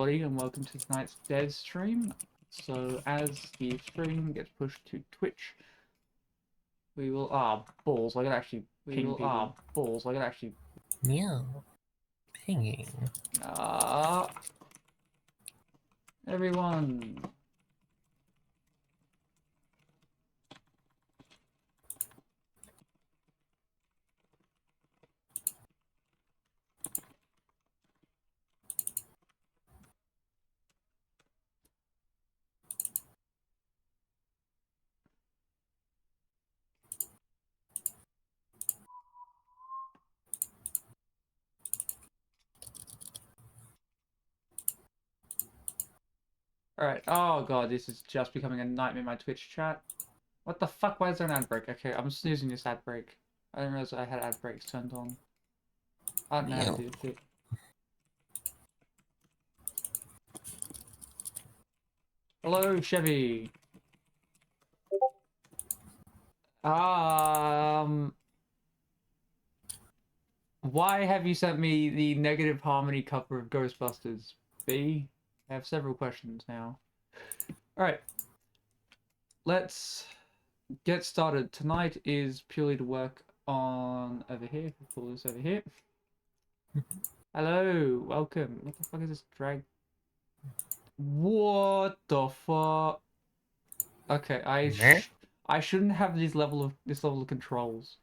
Everybody, and welcome to tonight's Dev Stream. So, as the stream gets pushed to Twitch, we will balls. I can actually ping people. Balls. I can actually. Yeah. Pinging. Everyone. Alright, oh god, this is just becoming a nightmare in my Twitch chat. What the fuck, why is there an ad break? Okay, I'm snoozing this ad break. I didn't realize I had ad breaks turned on. I don't know how to do this shit. Hello, Chevy. Why have you sent me the negative harmony cover of Ghostbusters? B? I have several questions now. Alright. Let's get started. Tonight is purely to work on over here. Pull this over here. Hello, welcome. What the fuck is this drag? What the fuck? Okay, I shouldn't have this level of controls.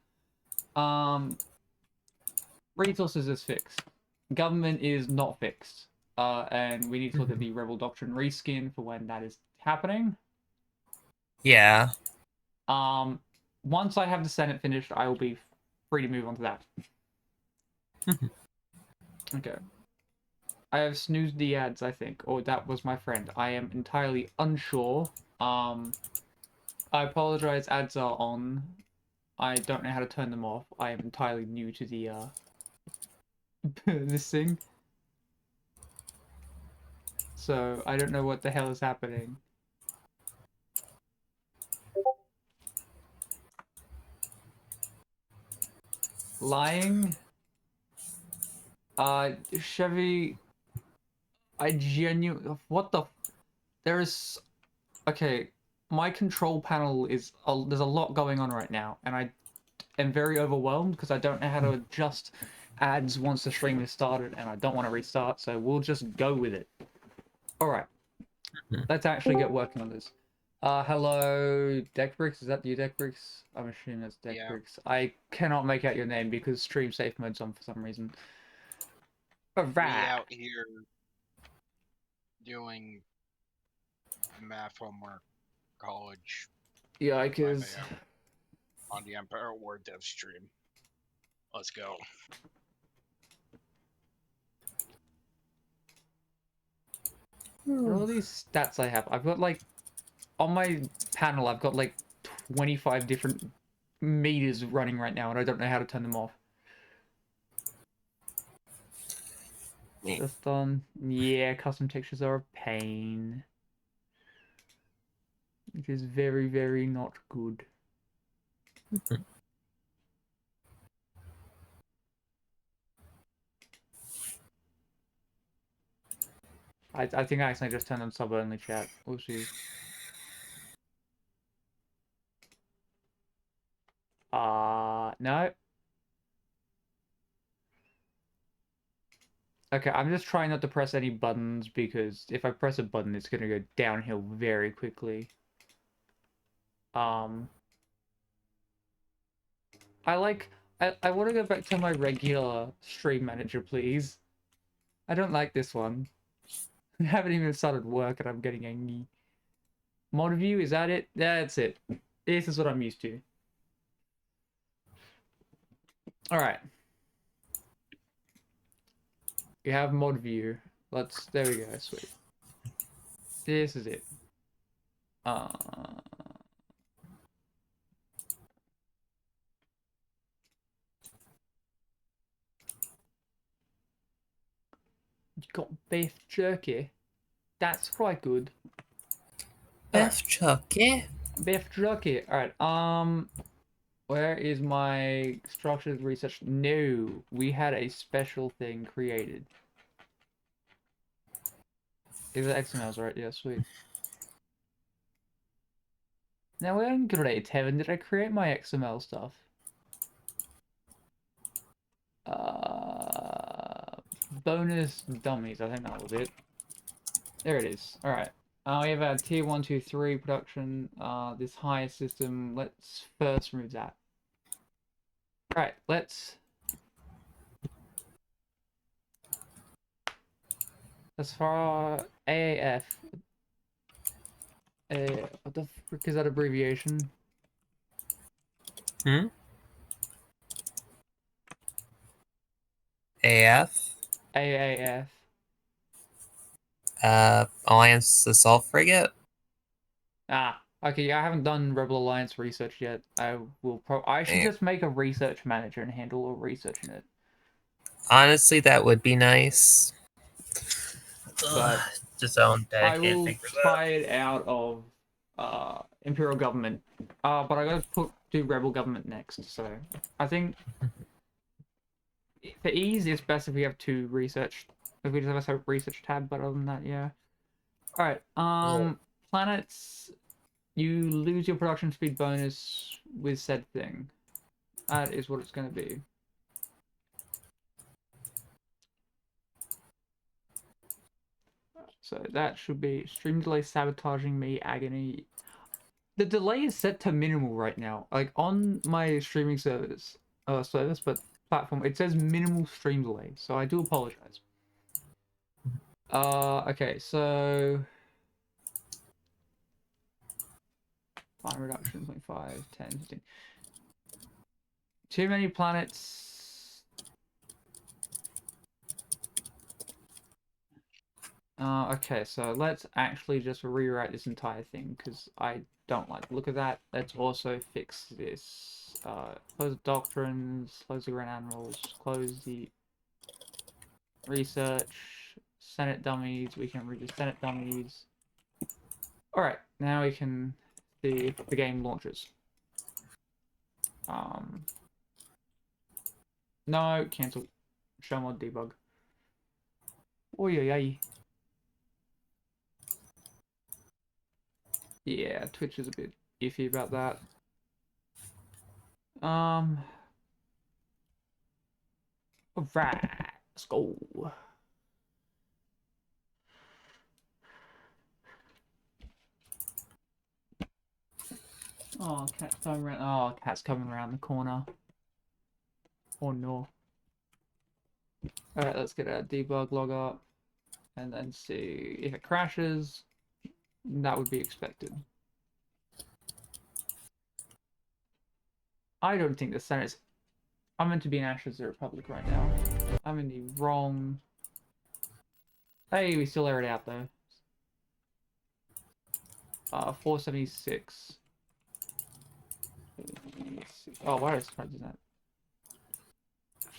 Resources is fixed. Government is not fixed. And we need to look at the Rebel Doctrine reskin for when that is happening. Yeah. Once I have the Senate finished, I will be free to move on to that. Okay. I have snoozed the ads, I think. Or that was my friend. I am entirely unsure. I apologize, ads are on. I don't know how to turn them off. I am entirely new to the, this thing. So, I don't know what the hell is happening. Lying? Chevy... I genuinely... What the... There is... Okay, my control panel is... There's a lot going on right now, and I am very overwhelmed because I don't know how to adjust ads once the stream is started, and I don't want to restart, so we'll just go with it. Alright. Let's actually get working on this. Hello, Deckbricks? Is that you, Deckbricks? I'm assuming that's Deckbricks. Yeah. I cannot make out your name because stream safe mode's on for some reason. Alright. We out here doing math homework, college. Yeah, because on the Empire Dev Stream. Let's go. What are all these stats I have? I've got like, on my panel, I've got like 25 different meters running right now, and I don't know how to turn them off. Just on, yeah, custom textures are a pain. It is very, very not good. I think I accidentally just turned on sub-only chat. We'll see. No. Okay, I'm just trying not to press any buttons because if I press a button, it's gonna go downhill very quickly. I want to go back to my regular stream manager, please. I don't like this one. I haven't even started work and I'm getting angry. Mod view, is that it? Yeah, that's it. This is what I'm used to. Alright. We have mod view. There we go, sweet. This is it. You got beef jerky. That's quite good. Beef jerky? Beef jerky. Alright, where is my structured research? No, we had a special thing created. These are XMLs, right? Yeah, sweet. Now we're in grade 7. Did I create my XML stuff? Bonus dummies. I think that was it. There it is. All right. We have our tier 1, 2, 3 production. This higher system. Let's first remove that. All right. Let's. As far AAF. What the frick is that abbreviation? Hmm? AF? AAF. Alliance Assault Frigate? Ah, okay. Yeah, I haven't done Rebel Alliance research yet. I should Yeah. just make a research manager and handle all research in it. Honestly, that would be nice. But Just own I dedicated will thing for that. try it out of Imperial government. But I gotta do Rebel government next. So I think for ease, it's best if we have two research. If we just have a research tab. But other than that, yeah. All right. Planets. You lose your production speed bonus with said thing. That is what it's going to be. So that should be stream delay sabotaging me, agony. The delay is set to minimal right now. Like on my streaming service, but platform, it says minimal stream delay. So I do apologize. Okay, so fine reduction 0.5, 10, 15. Too many planets. Okay, so let's actually just rewrite this entire thing because I don't like the look of that. Let's also fix this. Close the doctrines, close the Grand Admirals, close the research, Senate dummies. We can read the Senate dummies. Alright, now we can see if the game launches. No, cancel. Show mod debug. Oh yeah. Yeah, Twitch is a bit iffy about that. Alright, let's go. Oh, cat's coming around. Oh, cat's coming around the corner. Oh no. Alright, let's get our debug log up and then see if it crashes. That would be expected. I don't think the Senate's. I'm meant to be in Ashes of the Republic right now. I'm in the wrong. Hey, we still air it out though. 476. Oh, why is it do that?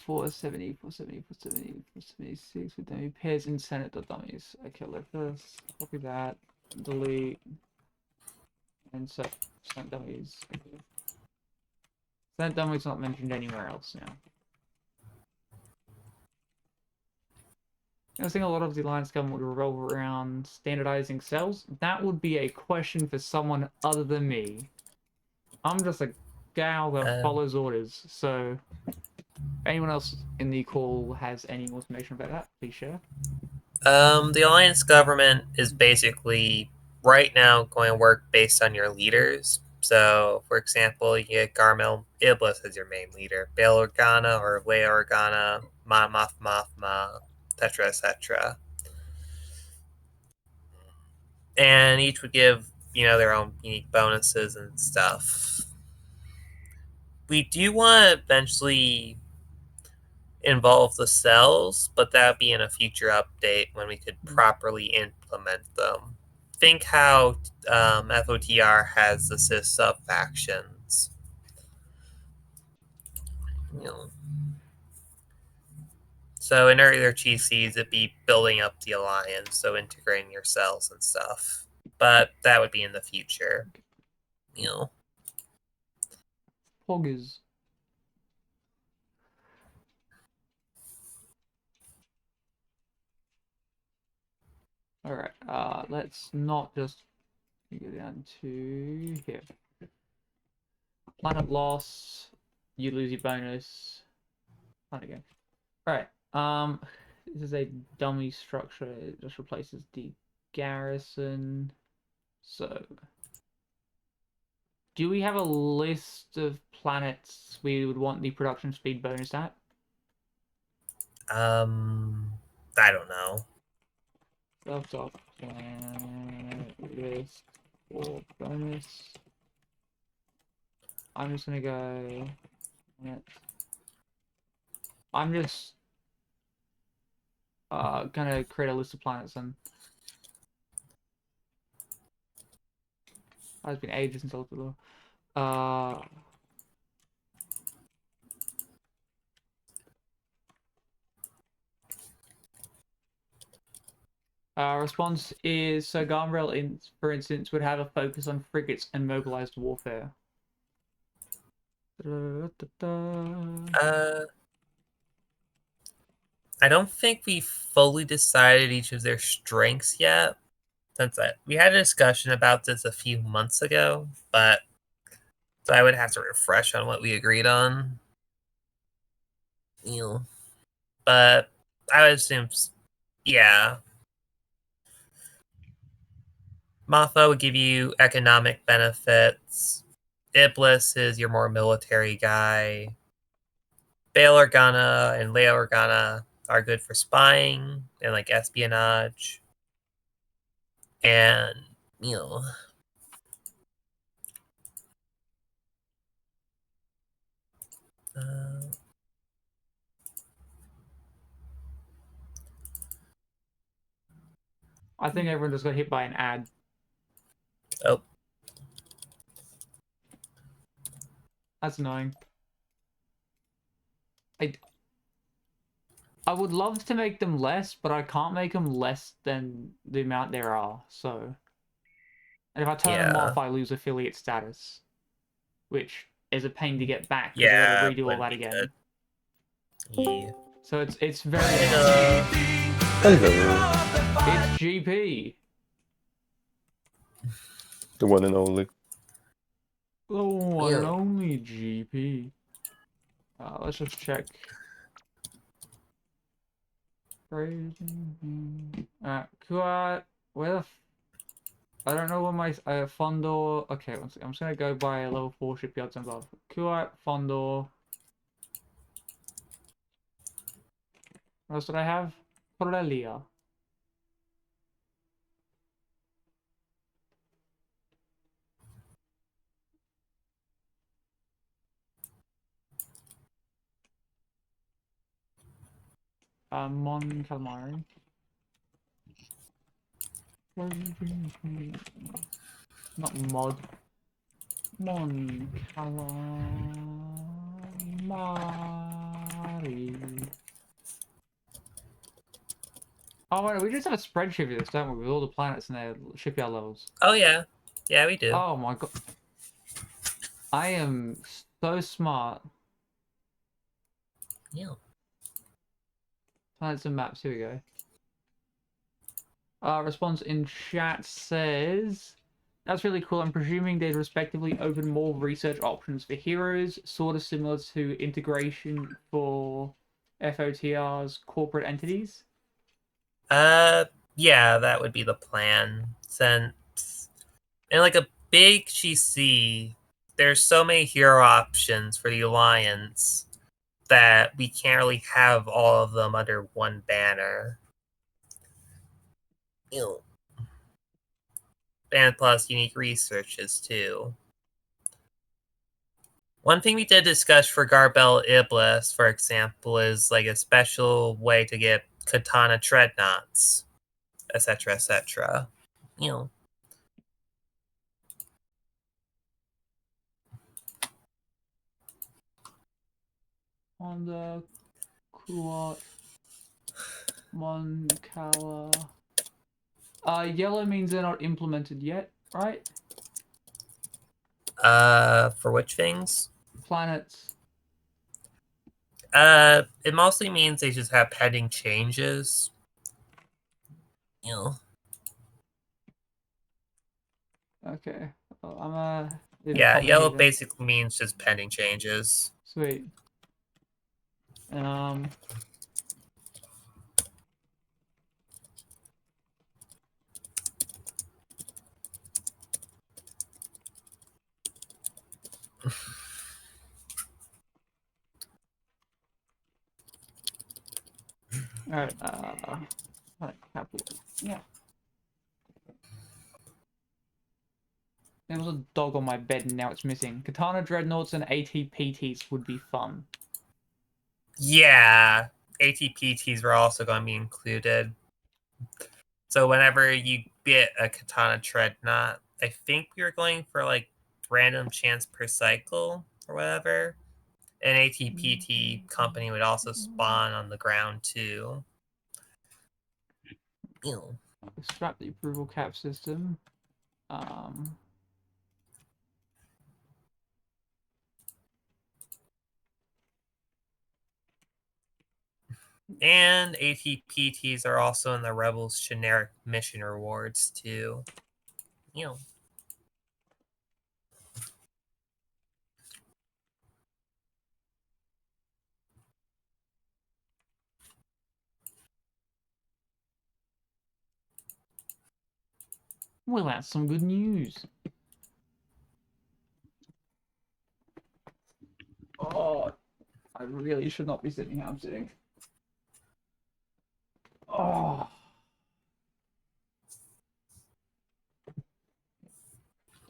470, 470, 470, 476 with dummy pairs in Senate.dummies. Okay, let's copy that, delete, and set Senate dummies. Okay. Senate dummies not mentioned anywhere else now. I think a lot of the Alliance government would revolve around standardizing cells. That would be a question for someone other than me. I'm just a gal that follows orders, so if anyone else in the call has any more information about that, please share. The Alliance government is basically right now going to work based on your leaders. So, for example, you get Garmel Iblis as your main leader, Bail Organa or Leia Organa, Ma Mothma, etc. And each would give, their own unique bonuses and stuff. We do want to eventually involve the cells, but that would be in a future update when we could properly implement them. Think how FOTR has the sub-factions. So in earlier GCs, it'd be building up the alliance, so integrating your cells and stuff. But that would be in the future. Poggers. Alright, let's not just go down to here. Planet loss, you lose your bonus. Planet again. Alright, this is a dummy structure. It just replaces the garrison. So, do we have a list of planets we would want the production speed bonus at? I don't know. Self-top planet list for bonus. I'm just gonna go. I'm just gonna create a list of planets and. It's been ages since I looked at them. Response is so Garmrel, for instance, would have a focus on frigates and mobilized warfare. I don't think we fully decided each of their strengths yet. Since we had a discussion about this a few months ago, but so I would have to refresh on what we agreed on. But I would assume, yeah. Matha would give you economic benefits. Iblis is your more military guy. Bail Organa and Leia Organa are good for spying and like espionage. And, I think everyone just got hit by an ad. Oh. That's annoying. I would love to make them less, but I can't make them less than the amount there are, so... And if I turn them off, I lose affiliate status. Which is a pain to get back, because I gotta redo all that again. Yeah. So it's very annoying. It's GP! The one and only. The one and only GP. Let's just check. Crazy. Kuat, where the I don't know where my Fondor. Okay, one second. I'm just gonna go by level 4 shipyards and above. Kuat, Fondor. What else did I have? Corellia. Mon Calamari. Not mod. Mon Calamari. Oh wait, we just have a spreadsheet of this, don't we? With all the planets and their shipyard levels. Oh yeah. Yeah, we do. Oh my god. I am so smart. Yeah. Planets and maps, here we go. Response in chat says, that's really cool. I'm presuming they'd respectively open more research options for heroes, sort of similar to integration for FOTR's corporate entities. Yeah, that would be the plan. Since in like a big GC, there's so many hero options for the Alliance that we can't really have all of them under one banner. And plus unique researches too. One thing we did discuss for Garbel Iblis, for example, is like a special way to get katana dreadnoughts, etc., etc. On the Kuat Moncala. Yellow means they're not implemented yet, right? For which things? Planets. It mostly means they just have pending changes. Okay. Well, I'm a. Yeah, yellow basically means just pending changes. Sweet. Alright, yeah. There was a dog on my bed and now it's missing. Katana Dreadnoughts and ATPTs would be fun. Yeah, ATPTs were also going to be included. So whenever you get a Katana Dreadnought, I think we were going for like random chance per cycle or whatever. An ATPT company would also spawn on the ground too. Ew. Scrap the approval cap system. And ATPTs are also in the Rebels generic mission rewards too. Ew. Well, that's some good news. Oh, I really should not be sitting how I'm sitting. Oh.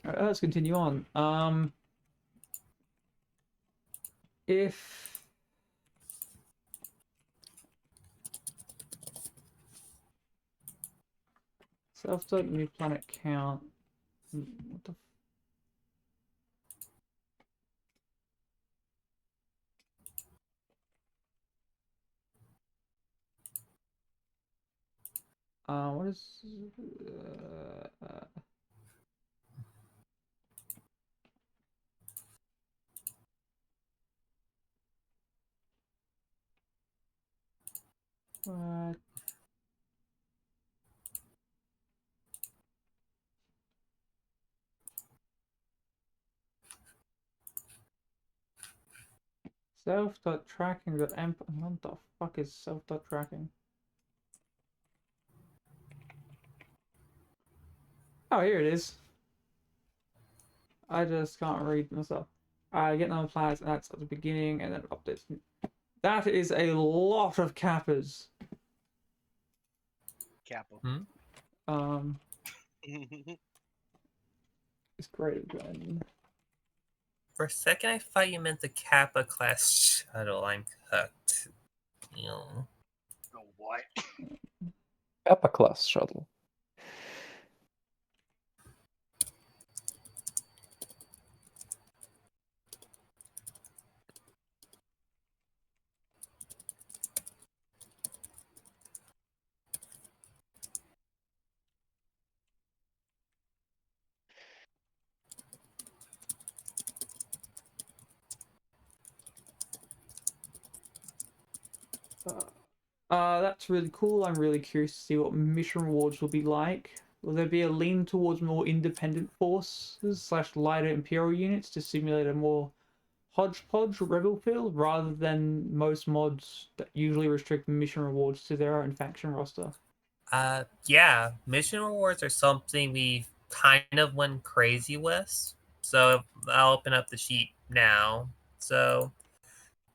Alright, let's continue on. If self-dot new planet count, what the what is what? Self.tracking. What the fuck is self.tracking? Oh, here it is. I just can't read myself. I get no planets, and that's at the beginning, and then it updates. That is a lot of kappas. Kappa. It's great again. For a second, I thought you meant the Kappa class shuttle. I'm cooked. Ew. Oh, what? Kappa class shuttle. That's really cool. I'm really curious to see what mission rewards will be like. Will there be a lean towards more independent forces / lighter Imperial units to simulate a more hodgepodge rebel feel rather than most mods that usually restrict mission rewards to their own faction roster? Yeah, mission rewards are something we kind of went crazy with. So I'll open up the sheet now. So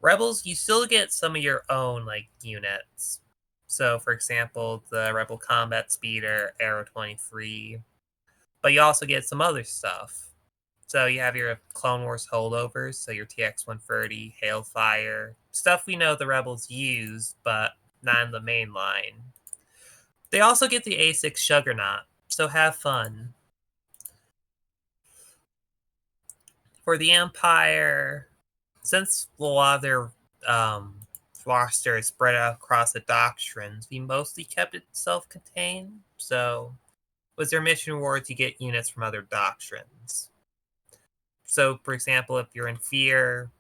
Rebels, you still get some of your own like units. So for example, the Rebel Combat Speeder, Arrow 23. But you also get some other stuff. So you have your Clone Wars holdovers, so your TX-130, Hailfire, stuff we know the Rebels use, but not in the main line. They also get the A6 Juggernaut, so have fun. For the Empire, since a lot of their roster is spread out across the doctrines, we mostly kept it self-contained. So, with their mission rewards, you get units from other doctrines. So, for example, if you're in Fear,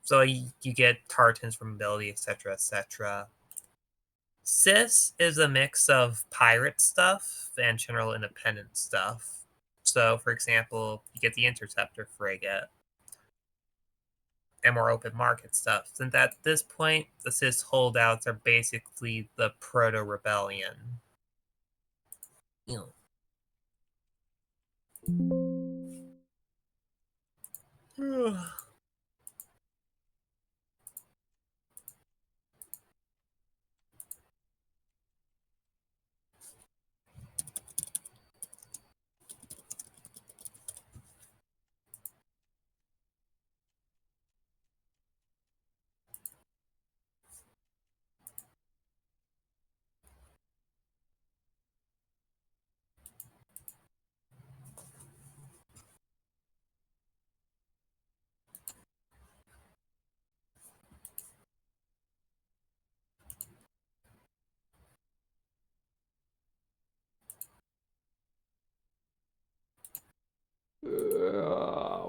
so you get Tartans from ability, etc., etc. Sis is a mix of pirate stuff and general independent stuff. So, for example, you get the interceptor frigate and more open market stuff. Since at this point, the Cis holdouts are basically the proto-rebellion. You know.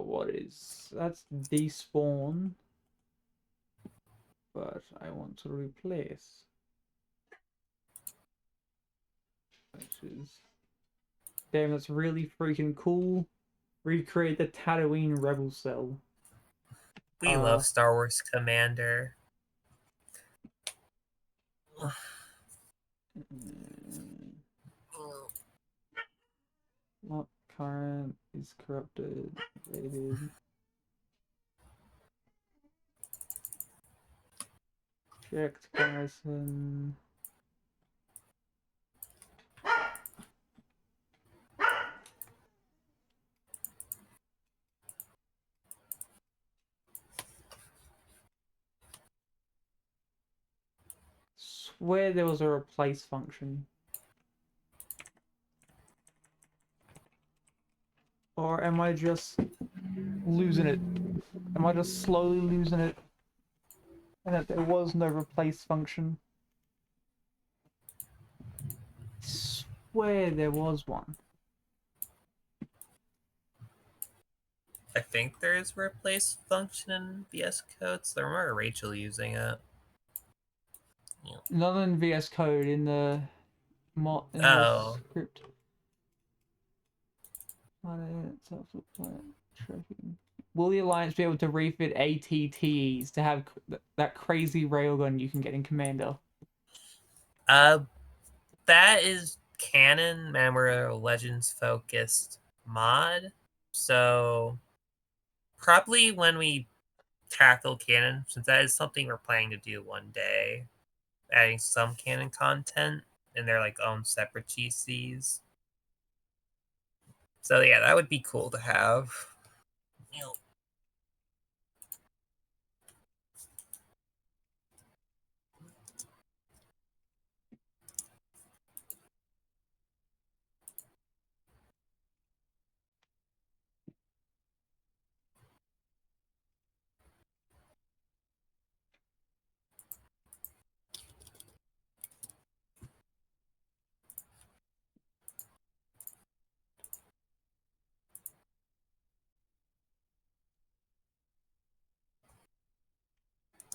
What is that's despawn, but I want to replace, which is damn. That's really freaking cool. Recreate the Tatooine rebel cell. We love Star Wars Commander. Not current is corrupted. Rated. Checked Garrison. Swear there was a replace function. Or am I just losing it? Am I just slowly losing it? And that there was no replace function. Swear there was one. I think there is a replace function in VS Code, so I remember Rachel using it. Yeah. Not in VS Code, in the mod, in Oh. the script. Tracking. Will the Alliance be able to refit ATTEs to have that crazy railgun you can get in Commander? That is canon, and we're a Legends focused mod. So probably when we tackle canon, since that is something we're planning to do one day, adding some canon content in their like own separate GCs. So yeah, that would be cool to have. You know,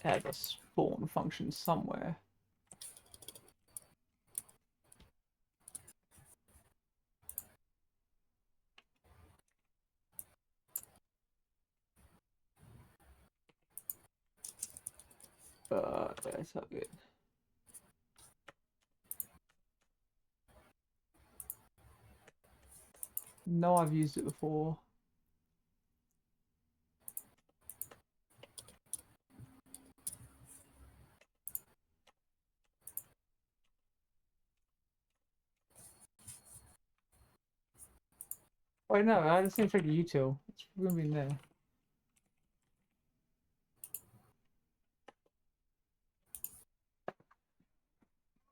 Have a spawn function somewhere. That's not good. No, I've used it before. Wait, no, I just need to check the util. It's gonna be in there.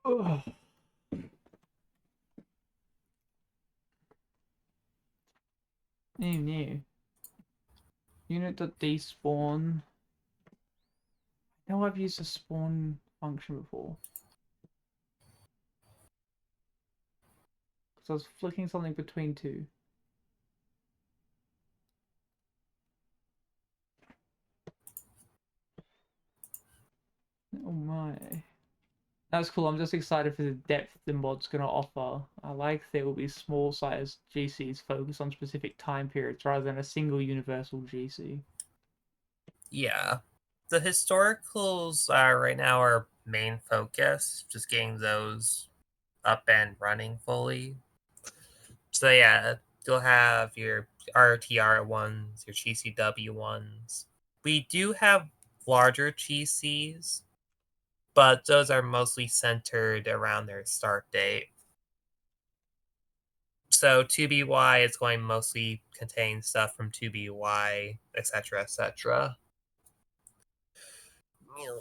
Ugh. New. Unit.despawn. No, I've used the spawn function before. Because I was flicking something between two. Oh my. That's cool. I'm just excited for the depth the mod's gonna offer. I like there will be small sized GCs focused on specific time periods rather than a single universal GC. Yeah. The historicals are right now our main focus, just getting those up and running fully. So yeah, you'll have your RTR ones, your GCW ones. We do have larger GCs, but those are mostly centered around their start date. So 2BY is going to mostly contain stuff from 2BY, etc., etc. Yeah,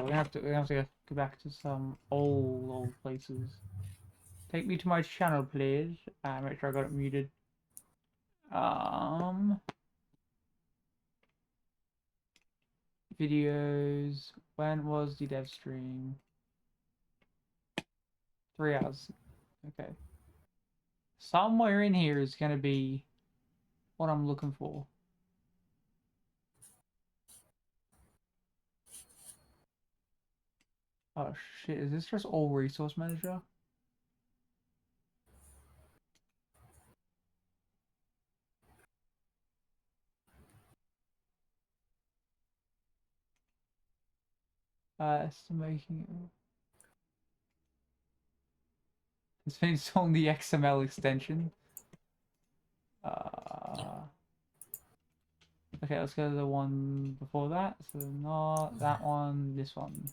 we're gonna have to go back to some old places. Take me to my channel, please. Make sure I got it muted. Videos. When was the dev stream? 3 hours. Okay. Somewhere in here is gonna be what I'm looking for. Oh shit, is this just all resource manager? Estimating. It's been on the XML extension. Okay, let's go to the one before that. So not that one, this one.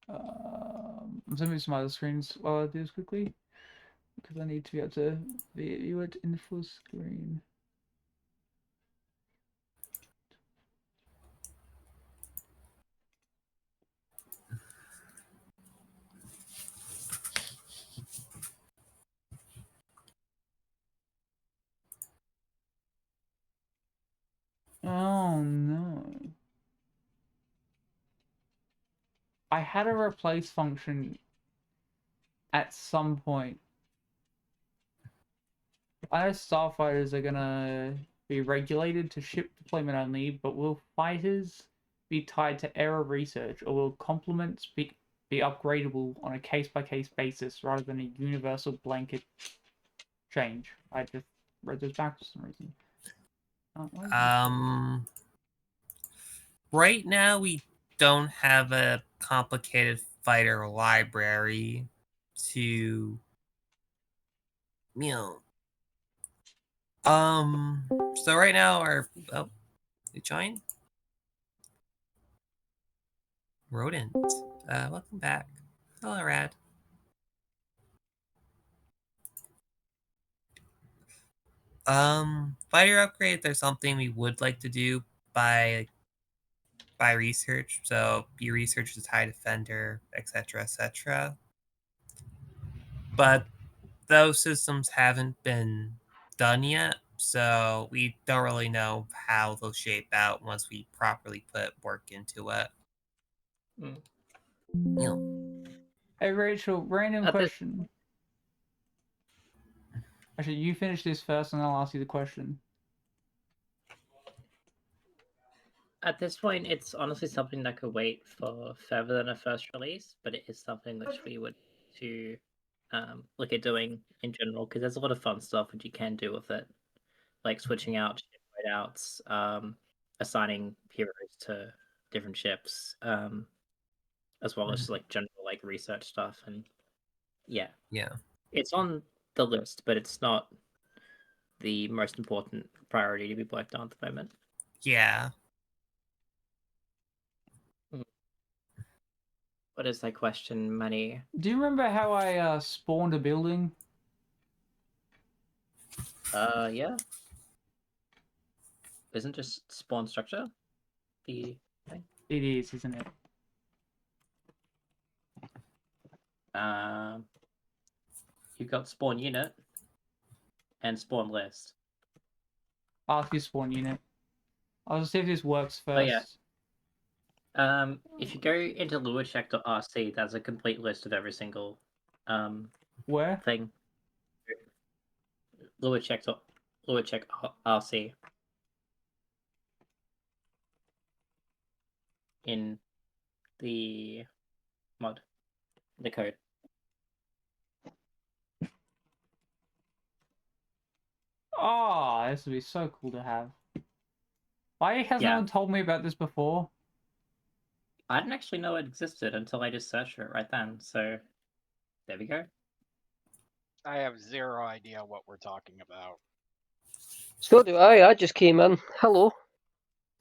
I'm zooming some other screens while I do this quickly because I need to be able to view it in full screen. Oh no. I had a replace function at some point. I know starfighters are gonna be regulated to ship deployment only, but will fighters be tied to error research, or will complements be upgradable on a case-by-case basis rather than a universal blanket change? I just read this back for some reason. Right now we don't have a complicated fighter library to, so right now they joined? Rodent. Welcome back. Hello, Rad. Fighter upgrades are something we would like to do by research. So be research as high defender, etc., etc. But those systems haven't been done yet, so we don't really know how they'll shape out once we properly put work into it. Hey Rachel, random question. Actually, you finish this first, and I'll ask you the question. At this point, it's honestly something that could wait for further than a first release, but it is something which we would to look at doing in general, because there's a lot of fun stuff that you can do with it, like switching out ship loadouts, assigning heroes to different ships, as well as like general like research stuff, and yeah, it's on the list, but it's not the most important priority to be worked on at the moment. Yeah. What is that question, Manny? Do you remember how I spawned a building? Yeah. Isn't just spawn structure the thing? It is, isn't it? You've got spawn unit and spawn list. After you spawn unit. I'll see if this works first. Oh, yeah. If you go into lurecheck.rc, there's a complete list of every single Where? thing. lurecheck.rc in the mod, the code. Oh, this would be so cool to have. Why has no Yeah. one told me about this before? I didn't actually know it existed until I just searched for it right then. So there we go. I have zero idea what we're talking about. So do I. I just came in. Hello.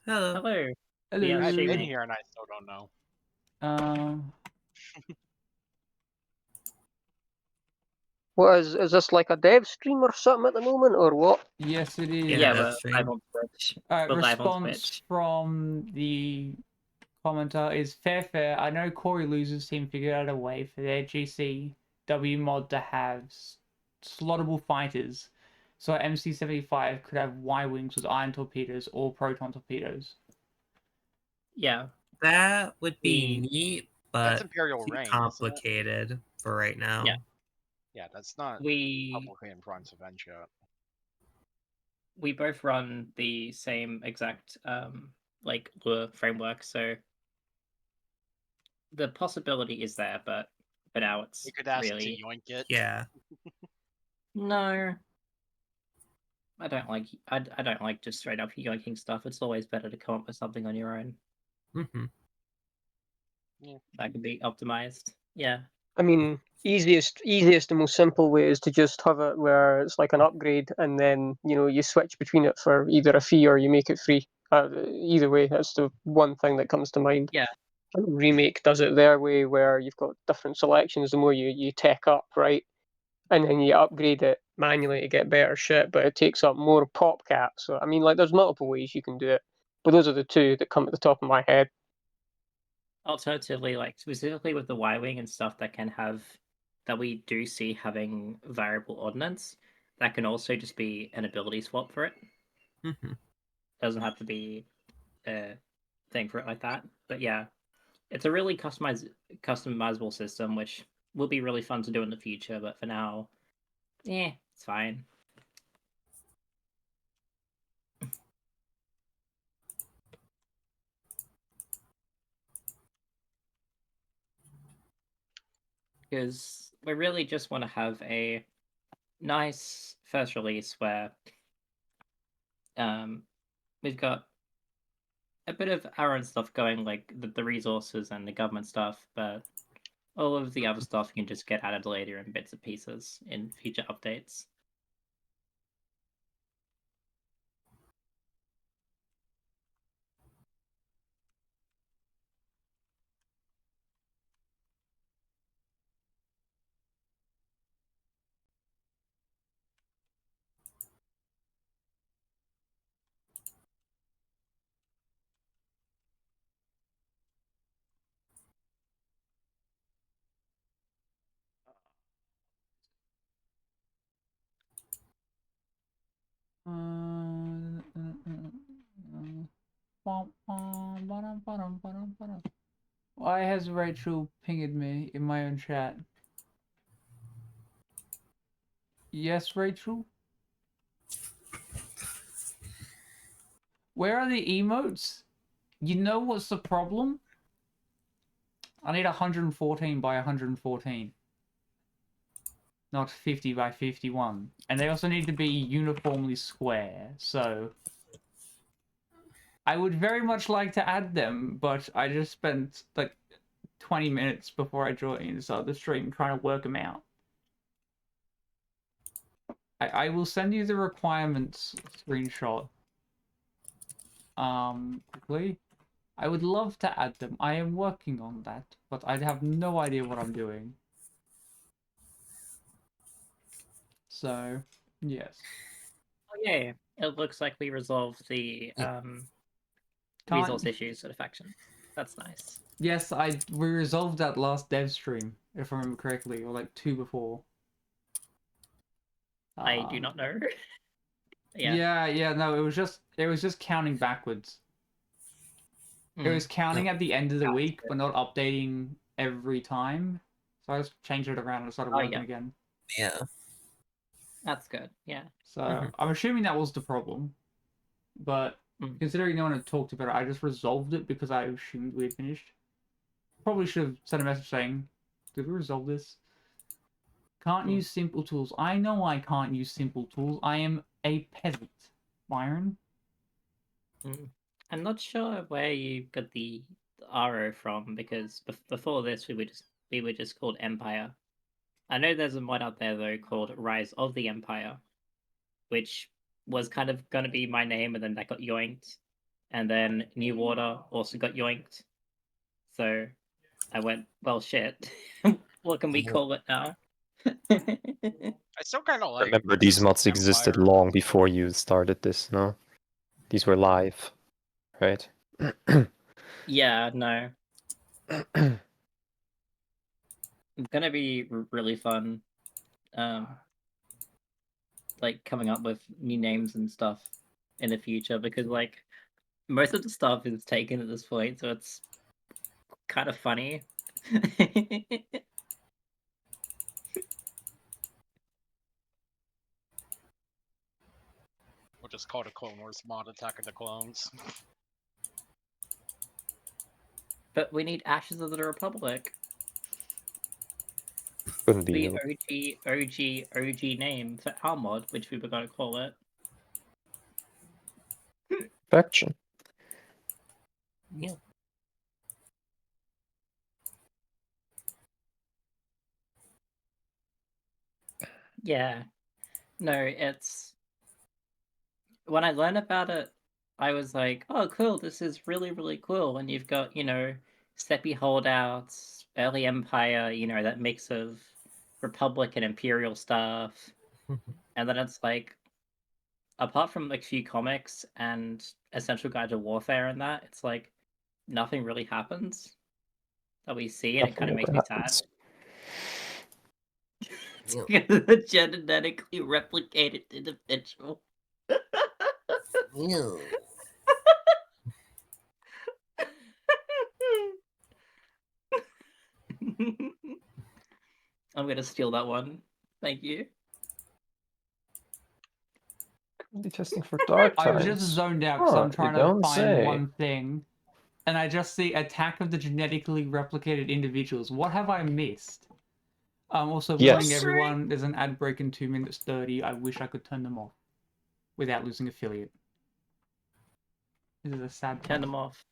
Hello. Hello. Hello. Yeah, I've been streaming. here and I still don't know. What is this like a dev stream or something at the moment, or what? Yes, it is. Yeah, Yeah, that's we're true. live on Twitch. Alright, We're live on response Twitch. from the commenter is fair. I know Corey Losers team figured out a way for their GCW mod to have slottable fighters. So MC75 could have Y-wings with iron torpedoes or proton torpedoes. Yeah. That would be The- neat, That's but Imperial too Reign, isn't it? complicated for right now. Yeah. Yeah, that's not We publicly in Front's event yet. we both run the same exact like lure framework, so the possibility is there, but for now it's You could ask really to yoink it. Yeah. no. I don't like just straight up yoinking stuff. It's always better to come up with something on your own Hmm. that can be optimized. Yeah. I mean, easiest and most simple way is to just have it where it's like an upgrade, and then you switch between it for either a fee or you make it free. Either way, that's the one thing that comes to mind. Yeah. And Remake does it their way, where you've got different selections. The more you tech up, right, and then you upgrade it manually to get better shit, but it takes up more pop cap. So I mean, like, there's multiple ways you can do it, but those are the two that come at the top of my head. Alternatively, like specifically with the Y-wing and stuff that we do see having variable ordnance, that can also just be an ability swap for it. Hmm. Doesn't have to be a thing for it like that. But yeah, it's a really customizable system, which will be really fun to do in the future. But for now, it's fine. Because we really just want to have a nice first release where we've got a bit of our own stuff going, like the resources and the government stuff, but all of the other stuff can just get added later in bits and pieces in future updates. Why has Rachel pinged me in my own chat? Yes, Rachel? Where are the emotes? You know what's the problem? I need 114 by 114. Not 50 by 51. And they also need to be uniformly square, so... I would very much like to add them, but I just spent, like, 20 minutes before I joined the stream trying to work them out. I will send you the requirements screenshot. Quickly. I would love to add them. I am working on that, but I have no idea what I'm doing. So, yes. Oh, yeah, it looks like we resolved the resource issues for the faction. That's nice. Yes, we resolved that last dev stream, if I remember correctly, or like 2 before. I do not know. Yeah, no, it was just counting backwards. It was counting at the end of the That's week, good. but not updating every time. So I just changed it around and it started working again. Yeah. That's good. Yeah. So I'm assuming that was the problem. But considering no one had talked about it, I just resolved it because I assumed we had finished. Probably should have sent a message saying, did we resolve this? Can't use simple tools. I know I can't use simple tools. I am a peasant. Byron? I'm not sure where you got the RO from, because before this we were just called Empire. I know there's a mod out there though called Rise of the Empire, which was kind of gonna be my name, and then that got yoinked, and then New Water also got yoinked. So I went, well, shit. What can we call it now? I still kind of like. Remember, these mods existed Empire. long before you started this, no? These were live, right? Yeah, no. It's gonna be really fun. Like coming up with new names and stuff in the future, because like most of the stuff is taken at this point, so it's kind of funny. We'll just call it a Clone Wars mod, Attack of the Clones. But we need Ashes of the Republic. Couldn't be The OG name for our mod, which we were going to call it. faction. Yeah. Yeah. No, it's... When I learned about it, I was like, oh, cool, this is really, really cool. And you've got, you know, Steppy holdouts, early Empire, you know, that mix of Republic and Imperial stuff. And then it's like, apart from like few comics and Essential Guide to Warfare and that, it's like nothing really happens that we see, and it kind of makes me sad. The genetically replicated individual. I'm gonna steal that one. Thank you. Be testing for dark I was times. just zoned out because Huh, I'm trying you to don't find say. one thing. And I just see Attack of the Genetically Replicated Individuals. What have I missed? Also warning Yes. everyone, there's an ad break in 2 minutes 30. I wish I could turn them off without losing affiliate. This is a sad Turn time. them off.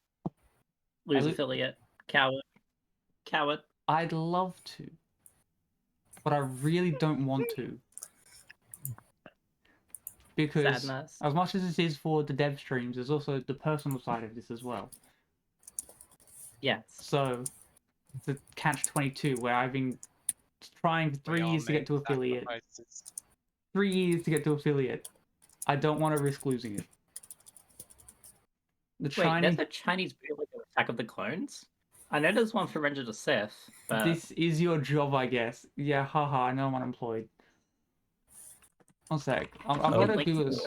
Lose affiliate. Coward. Coward. I'd love to, but I really don't want to. Because Sadness. as much as it is for the dev streams, there's also the personal side of this as well. Yes. So, it's a catch-22 where I've been trying for 3 years to get to affiliate. 3 years to get to affiliate. I don't want to risk losing it. Wait, there's a Chinese remake of Attack of the Clones? I know there's one for Revenge of the Sith, but... This is your job, I guess. Yeah, haha, I know I'm unemployed. One sec. I'm gonna do this.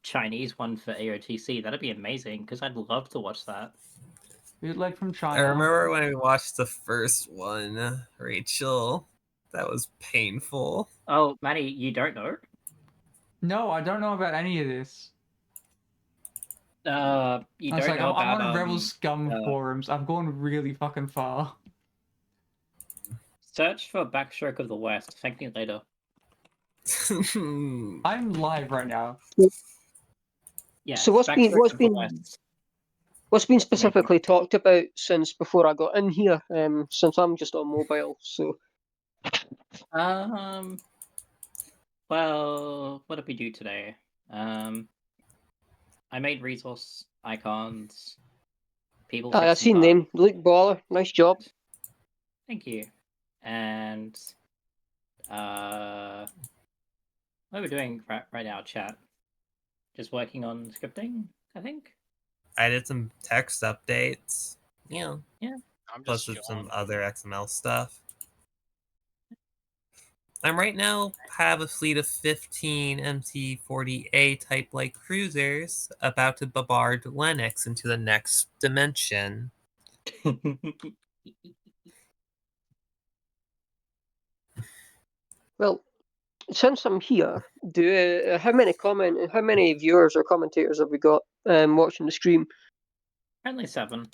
Chinese one for AOTC. That'd be amazing, because I'd love to watch that. Bootleg from China. I remember when we watched the first one, Rachel. That was painful. Oh, Manny, you don't know? No, I don't know about any of this. You don't know about... I'm on Rebel Scum forums. I've gone really fucking far. Search for Backstroke of the West. Thank me later. I'm live right now. Yeah. So what's been specifically talked about since before I got in here? Since I'm just on mobile, so. Well, what did we do today? I made resource icons. People I fixing seen bugs. them. Look, baller. Nice job. Thank you. And what are we doing right now, chat? Just working on scripting, I think. I did some text updates. Yeah. I'm Plus just some chilling. other XML stuff. I'm right now have a fleet of 15 MT-40A type light cruisers about to bombard Lennox into the next dimension. Well, since I'm here, how many viewers or commentators have we got watching the stream? Only 7.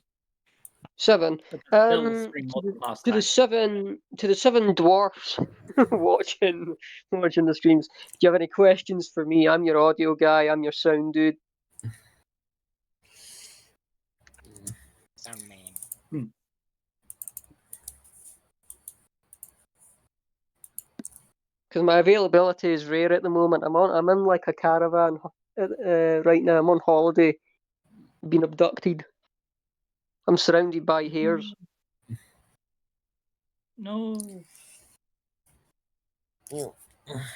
7. But there's still Um, 3 more than last to time. the seven dwarfs watching the streams. Do you have any questions for me? I'm your audio guy. I'm your sound dude. Sound man. Because my availability is rare at the moment. I'm in like a caravan right now. I'm on holiday, being abducted. I'm surrounded by hares. No.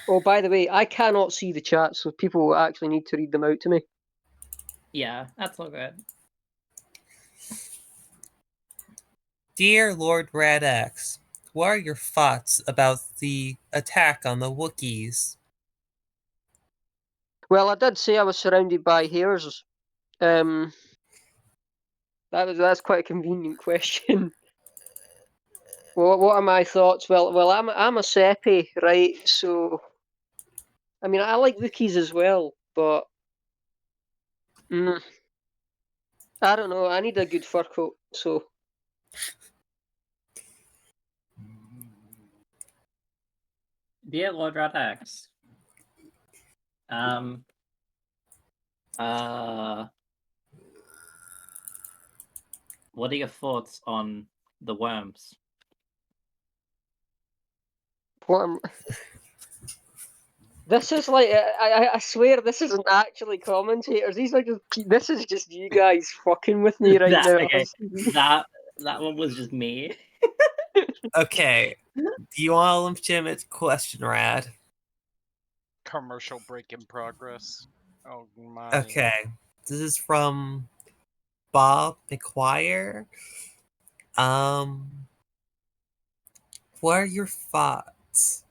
Oh, by the way, I cannot see the chat, so people actually need to read them out to me. Yeah, that's all good. Dear Lord Radax, what are your thoughts about the attack on the Wookiees? Well, I did say I was surrounded by hares. That's quite a convenient question. Well, what are my thoughts? Well, I'm a Seppi, right? So, I mean, I like Wookiees as well, but I don't know. I need a good fur coat, so. Dear Lord Radax. What are your thoughts on the worms? What am... This is like I swear this isn't actually commentators. This is just you guys fucking with me right now. Okay. That one was just me. Okay, do you want a legitimate question, Rad? Commercial break in progress. Oh my. Okay, this is from Bob McGuire. What are your thoughts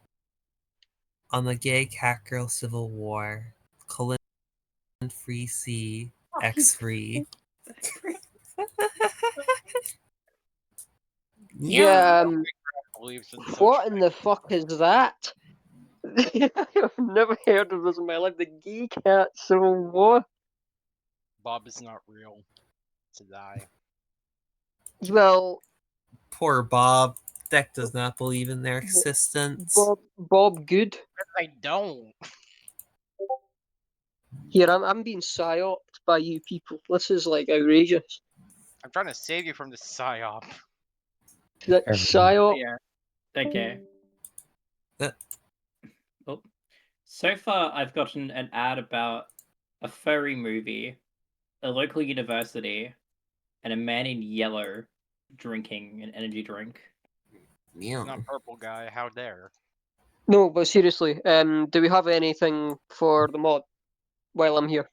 on the gay cat girl civil war? Colin Free C X3. Yeah. Believes in such What in things. the fuck is that? I've never heard of this in my life. The gay cat civil war. Bob is not real. To die. Well, Poor Bob. Deck does not believe in their existence. Bob Good. I don't. Here, I'm being psyoped by you people. This is like outrageous. I'm trying to save you from the psyop. That psyop. Yeah. Okay. Uh. Oh. So far, I've gotten an ad about a furry movie, a local university, and a man in yellow drinking an energy drink. Yeah. Not purple guy. How dare? No, but seriously, do we have anything for the mod while I'm here?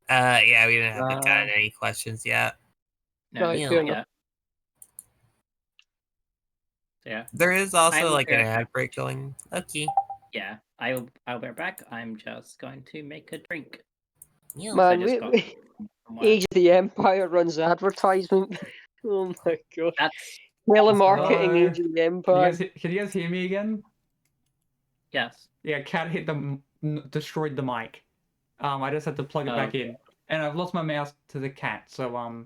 Yeah, we haven't gotten any questions yet. No, Right, yeah. fair enough. Yeah. There is also will like be an right ad back. break going. Okay. Yeah, I'll be right back. I'm just going to make a drink. Yeah. Man, I just got from work. Age of the Empire runs advertisement. Oh my god. That's Telemarketing Hello? Age of the Empire. Can you guys hear me again? yes. Yeah, cat hit destroyed the mic. I just had to plug it back in, and I've lost my mouse to the cat. So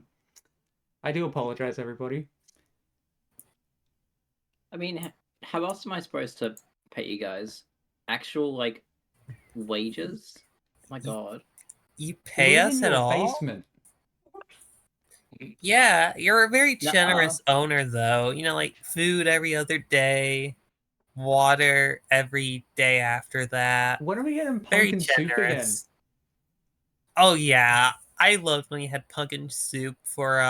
I do apologize, everybody. I mean, how else am I supposed to pay you guys? Actual like wages? Oh my god. You pay Live us in at your all? basement. Yeah, you're a very Nuh-uh. generous owner, though. You know, like food every other day, water every day after that. When are we getting Very pumpkin soup again? generous. Oh yeah, I loved when you had pumpkin soup for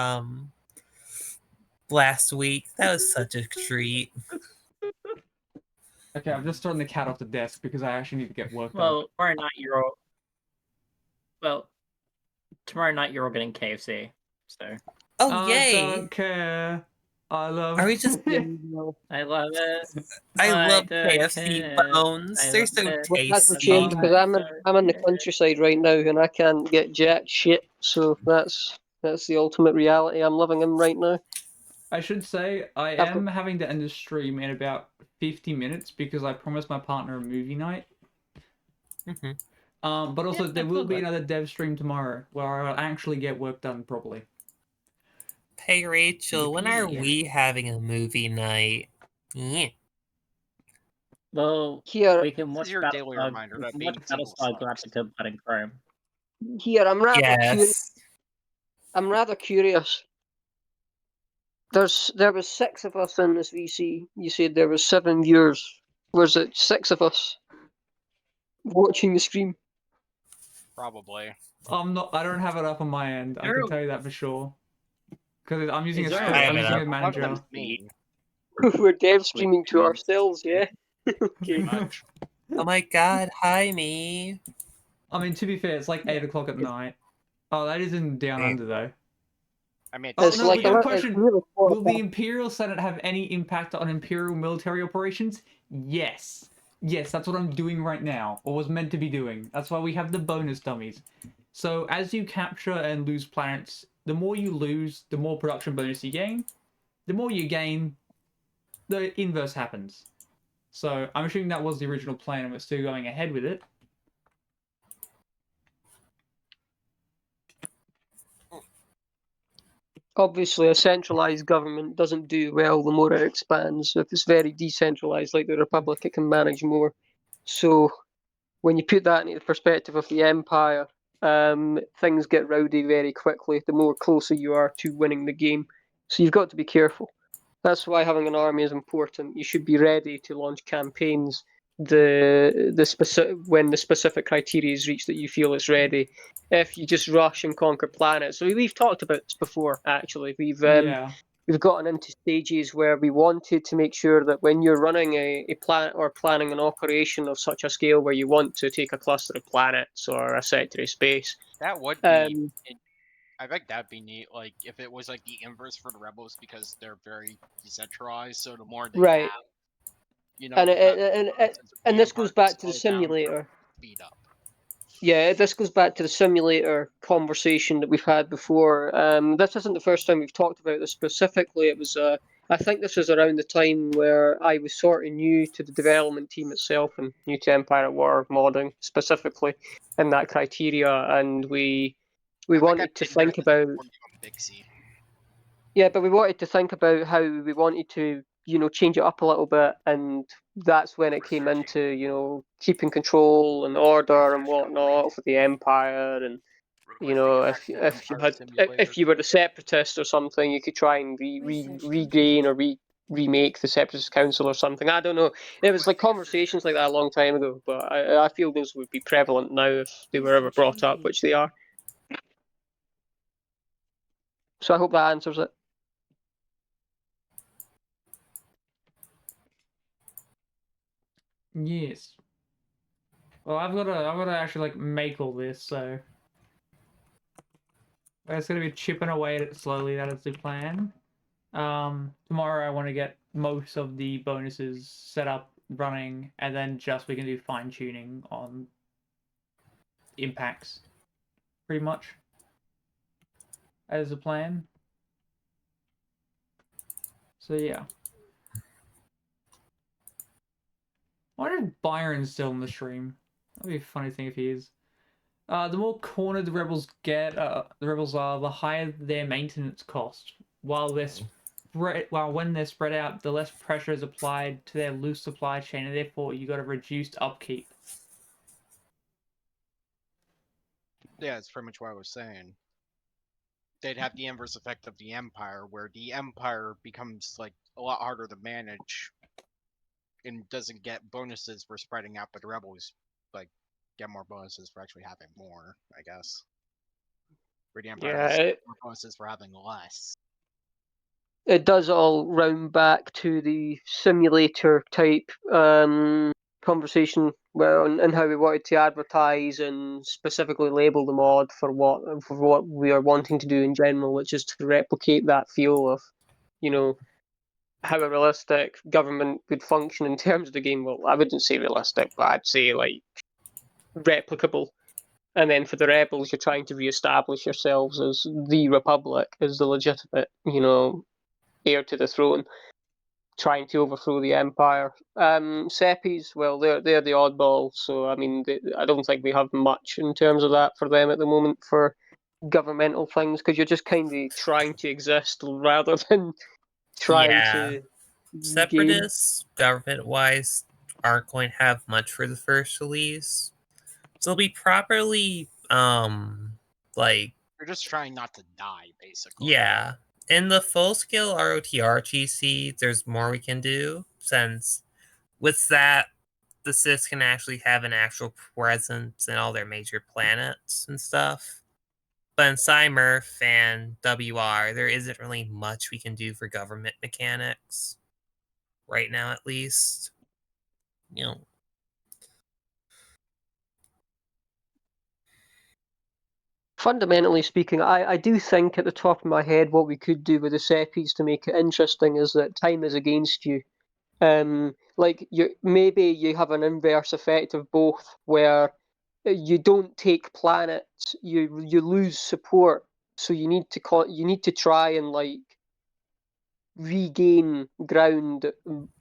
last week. That was such a treat. Okay, I'm just throwing the cat off the desk because I actually need to get work done. Well, tomorrow night you're all. Well, tomorrow night you're all getting KFC. So Oh I yay! don't care. I love. Are we just? I love it. I love don't KFC care. bones. I They're love so it. Well, that's a tasty. change because I'm in the Sorry. countryside right now and I can't get jack shit. So that's the ultimate reality I'm living in right now. I should say I I've am having to end the stream in about 50 minutes because I promised my partner a movie night. Mhm. But also Yeah, there will be absolutely. another dev stream tomorrow where I'll actually get work done properly. Hey Rachel, when are Yippee. we having a movie night? Yeah. Well, Here, we can This watch is your daily Battlestar. reminder We that can being watch single Battlestar sucks. Galactica Blood and Chrome. I'm rather curious. There was 6 of us in this VC. You said there was 7 viewers. Was it 6 of us watching the stream? Probably. I don't have it up on my end. I can tell you that for sure. Because I'm using Is a there script. I I'm have it using up. a One of manager. them's me. We're dev streaming to Wait, ourselves, yeah? Okay. Much. Oh my god, hi me. I mean, to be fair, it's like 8 o'clock at night. Oh, that is in Down Eh. Under though. I mean, Oh It's no, like we got a it's question. really Will the horrible. Imperial Senate have any impact on Imperial military operations? Yes. Yes, that's what I'm doing right now, or was meant to be doing. That's why we have the bonus dummies. So as you capture and lose planets, the more you lose, the more production bonus you gain. The more you gain, the inverse happens. So I'm assuming that was the original plan and we're still going ahead with it. Obviously, a centralized government doesn't do well the more it expands. If it's very decentralized, like the Republic, it can manage more. So, when you put that into the perspective of the Empire, things get rowdy very quickly the more closer you are to winning the game. So, you've got to be careful. That's why having an army is important. You should be ready to launch campaigns when the specific criteria is reached that you feel it's ready. If you just rush and conquer planets, so we've talked about this before. Actually, we've gotten into stages where we wanted to make sure that when you're running a planet or planning an operation of such a scale where you want to take a cluster of planets or a sector of space, that would be. I think that'd be neat. Like if it was like the inverse for the rebels because they're very decentralized. So the more they right, have, and the and this Empire goes can back to the slow down, simulator. speed up. Yeah, this goes back to the simulator conversation that we've had before. This isn't the first time we've talked about this specifically. It was, I think this was around the time where I was sort of new to the development team itself and new to Empire at War modding specifically in that criteria, and we wanted to think about. Yeah, but we wanted to think about how we wanted to, change it up a little bit, and that's when it came into, keeping control and order and whatnot for the Empire, and if you were the Separatist or something, you could try and regain or remake the Separatist Council or something. I don't know. It was like conversations like that a long time ago, but I feel those would be prevalent now if they were ever brought up, which they are. So I hope that answers it. Yes. Well, I've got to actually like make all this, so it's gonna be chipping away at it slowly. That is the plan. Tomorrow I want to get most of the bonuses set up, running, and then we can do fine tuning on impacts. Pretty much. As a plan. So yeah. I wonder if Byron's still in the stream. That'd be a funny thing if he is. The more cornered the rebels are, the higher their maintenance cost. While when they're spread out, the less pressure is applied to their loose supply chain, and therefore you got a reduced upkeep. Yeah, it's pretty much what I was saying. They'd have the inverse effect of the Empire, where the Empire becomes like a lot harder to manage and doesn't get bonuses for spreading out, but the rebels like get more bonuses for actually having more, I guess. where the Empire Yeah, has more bonuses for having less. it does all round back to the simulator type conversation and how we wanted to advertise and specifically label the mod for what we are wanting to do in general, which is to replicate that feel of, how a realistic government would function in terms of the game. Well, I wouldn't say realistic, but I'd say like replicable. And then for the rebels, you're trying to re-establish yourselves as the Republic, as the legitimate, heir to the throne, trying to overthrow the Empire. Seppies, well, they're the oddball, so I mean, I don't think we have much in terms of that for them at the moment for governmental things, because you're just kind of trying to exist rather than trying Yeah. to gain. Separatists, government-wise, aren't going to have much for the first release. So they'll be properly, like... You're just trying not to die, basically. Yeah. In the full-scale ROTR GC, there's more we can do, since with that, the Sith can actually have an actual presence in all their major planets and stuff. But in Cymurf and WR, there isn't really much we can do for government mechanics. Right now, at least. Fundamentally speaking, I do think at the top of my head what we could do with the Seppies to make it interesting is that time is against you. Like maybe you have an inverse effect of both, where you don't take planets, you lose support, so you need to try and like regain ground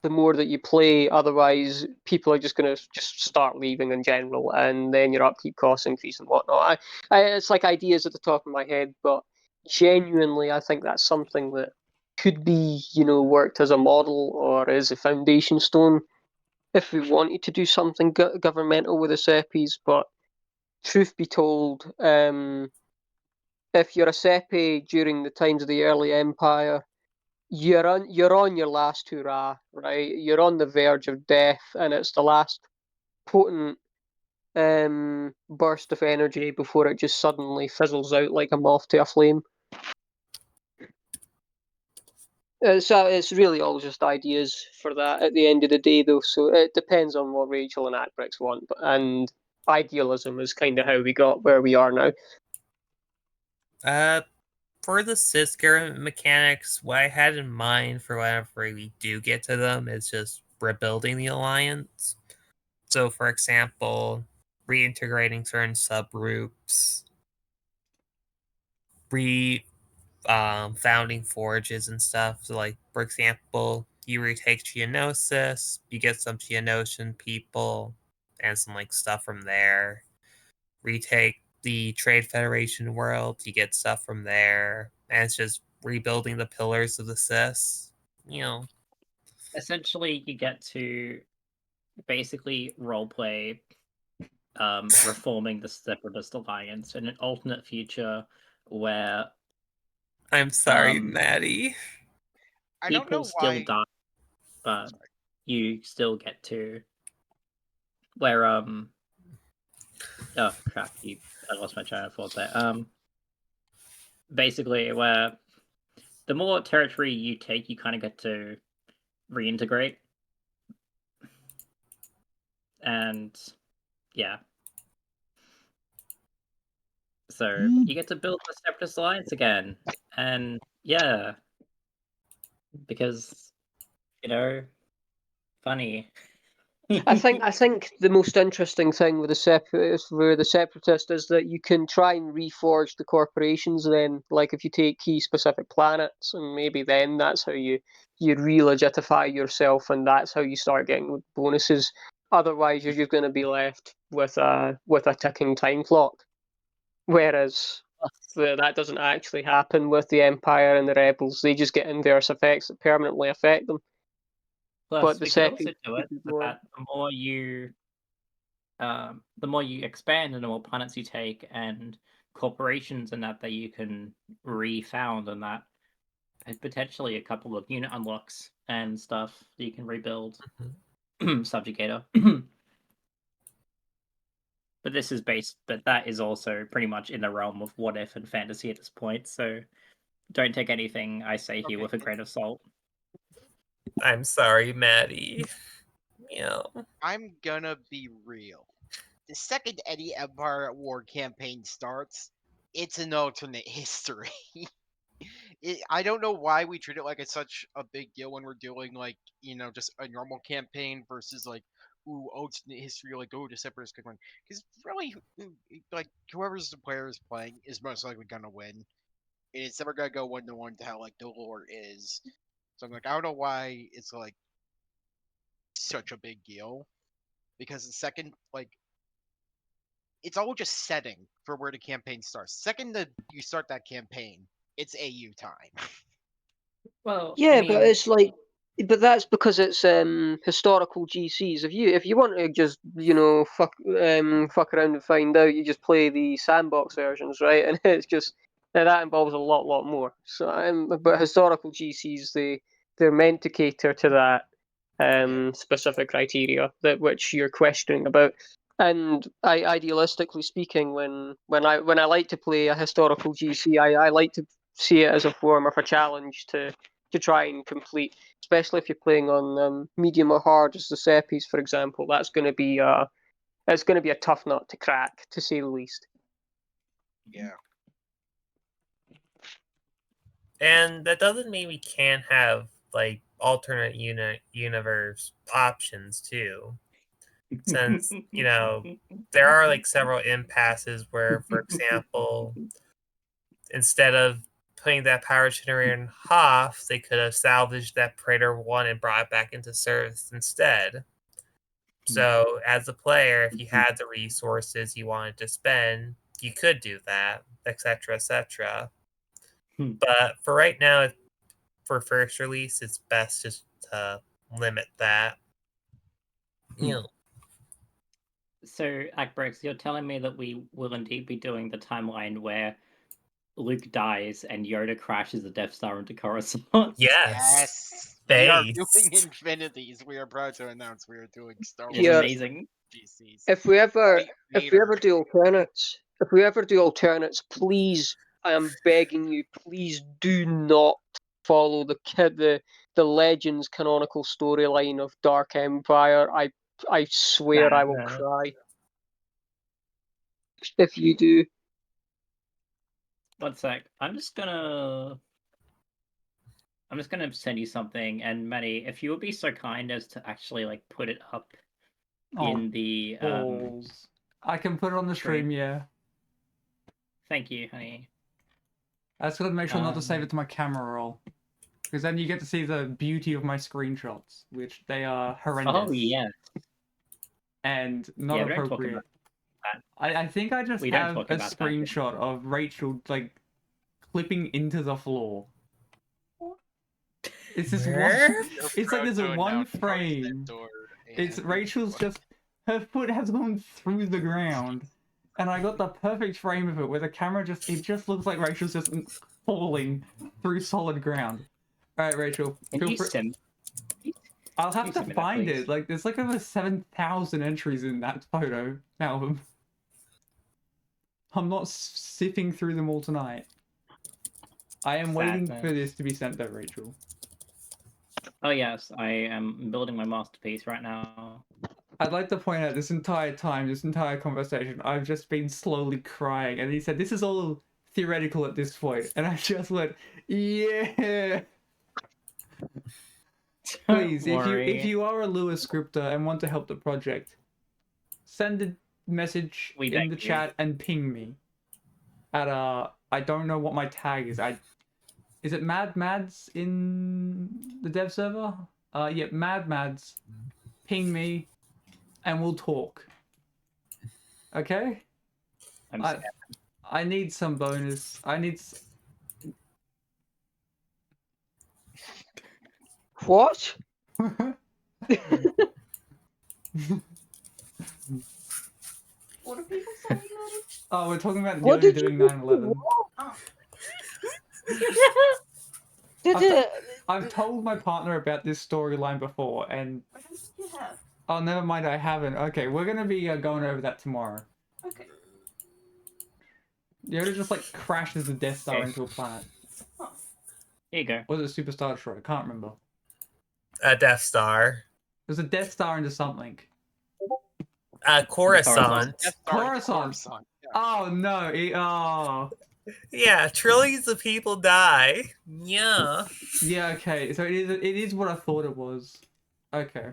the more that you play. Otherwise, people are just going to just start leaving in general, and then your upkeep costs increase and whatnot. It's like ideas at the top of my head, but genuinely, I think that's something that could be, worked as a model or as a foundation stone if we wanted to do something governmental with the Seppies. But truth be told, if you're a Seppi during the times of the early Empire, you're on your last hurrah, right? You're on the verge of death, and it's the last potent burst of energy before it just suddenly fizzles out like a moth to a flame. So it's really all just ideas for that at the end of the day, though. So it depends on what Rachel and Atbrix want, and idealism is kind of how we got where we are now. For the Sith government mechanics, what I had in mind for whenever we do get to them is just rebuilding the alliance. So, for example, reintegrating certain subgroups, founding forges and stuff. So, like, for example, you retake Geonosis, you get some Geonosian people and some like stuff from there. Retake the Trade Federation world, you get stuff from there, and it's just rebuilding the pillars of the Sith. Essentially, you get to basically roleplay reforming the Separatist Alliance in an alternate future where I'm sorry, Maddie. I don't know people still why. die, but you still get to where oh crap, I lost my train of thought there. Basically where the more territory you take, you kind of get to reintegrate. And yeah. So you get to build the Separatist Alliance again. And yeah. Because funny. I think the most interesting thing with the separatist is that you can try and reforge the corporations. Then, like if you take key specific planets, and maybe then that's how you re-legitify yourself, and that's how you start getting bonuses. Otherwise, you're just going to be left with a ticking time clock. Whereas that doesn't actually happen with the Empire and the Rebels. They just get inverse effects that permanently affect them. Plus, But the we could also second do it so that the more you expand and the more planets you take and corporations and that you can refound, and that and potentially a couple of unit unlocks and stuff that you can rebuild. Subjugator. But this is based, but that is also pretty much in the realm of what if and fantasy at this point. So don't take anything I say here Okay, with a grain of salt. I'm sorry, Maddie. I'm gonna be real. The second any Empire at War campaign starts, it's an alternate history. I don't know why we treat it like it's such a big deal when we're doing like just a normal campaign versus like alternate history, like the separatist could win. Because really, like whoever's the player is playing is most likely gonna win. It's never gonna go 1-to-1 to how like the lore is. So I'm like, I don't know why it's like such a big deal. Because the second it's all just setting for where the campaign starts. Second that you start that campaign, it's AU time. Well, Yeah, I but mean, it's like, but that's because it's historical GCs. If you want to just fuck around and find out, you just play the sandbox versions, right? And it's just that involves a lot more. So but historical GCs they're meant to cater to that specific criteria that which you're questioning about. And idealistically speaking, when I like to play a historical GC, I like to see it as a form of a challenge to try and complete, especially if you're playing on medium or hard, as the Seppies, for example. That's going to be it's going to be a tough nut to crack, to say the least. Yeah. And that doesn't mean we can't have like alternate universe options too. Since, there are like several impasses where, for example, instead of putting that power generator in Hoth, they could have salvaged that Praetor 1 and brought it back into service instead. So, as a player, if you had the resources you wanted to spend, you could do that, etc., etc. But for right now, for first release, it's best just to limit that. So, Akbrex, you're telling me that we will indeed be doing the timeline where Luke dies and Yoda crashes the Death Star into Coruscant? Yes. We are Based. doing infinities. We are proud to announce we are doing Star Wars. It's Yeah. amazing. GCs. If we ever Later. do alternates, please, I am begging you, please do not follow the Legends canonical storyline of Dark Empire. I swear I will cry if you do. One sec. I'm just gonna send you something, and Manny, if you would be so kind as to actually like put it up in the balls. I can put it on the stream, yeah. Thank you, honey. I just gotta make sure not to save it to my camera roll. Because then you get to see the beauty of my screenshots, which they are horrendous. Oh yeah. And not Yeah, we don't talk appropriate. about that. I think I just We don't have talk a about that. screenshot of Rachel like clipping into the floor. It's this one. Where? It's like there's a one frame. It's Rachel's just her foot has gone through the ground, and I got the perfect frame of it where the camera it just looks like Rachel's just falling through solid ground. All right, Rachel. Feel free. I'll have to find it. Like there's like over 7,000 entries in that photo album. I'm not sifting through them all tonight. I am waiting for this to be sent though, Rachel. Oh yes, I am building my masterpiece right now. I'd like to point out this entire time, this entire conversation, I've just been slowly crying. And he said, this is all theoretical at this point. And I just went, yeah. Please, if you are a Lewis scripter and want to help the project, send a message in the chat and ping me. At I don't know what my tag is. Is it Mad Mads in the dev server? Yeah, Mad Mads. Ping me, and we'll talk. Okay? I need some bonus. I need. What? What are people saying, Maddie? Oh, we're talking about What Yoda did doing you 9/11. Oh. I've told my partner about this storyline before, and You have. oh, never mind, I haven't. Okay, we're gonna be going over that tomorrow. Okay. Yoda just like crashes the Death Star Okay. into a planet. Here you go. Or was it a Superstar Destroyer? I can't remember. A Death Star. It was a Death Star into something. Coruscant. Death Star into Coruscant. Coruscant. Yeah. Oh no! Oh. Yeah, trillions of people die. Yeah. Yeah. Okay. So it is what I thought it was. Okay.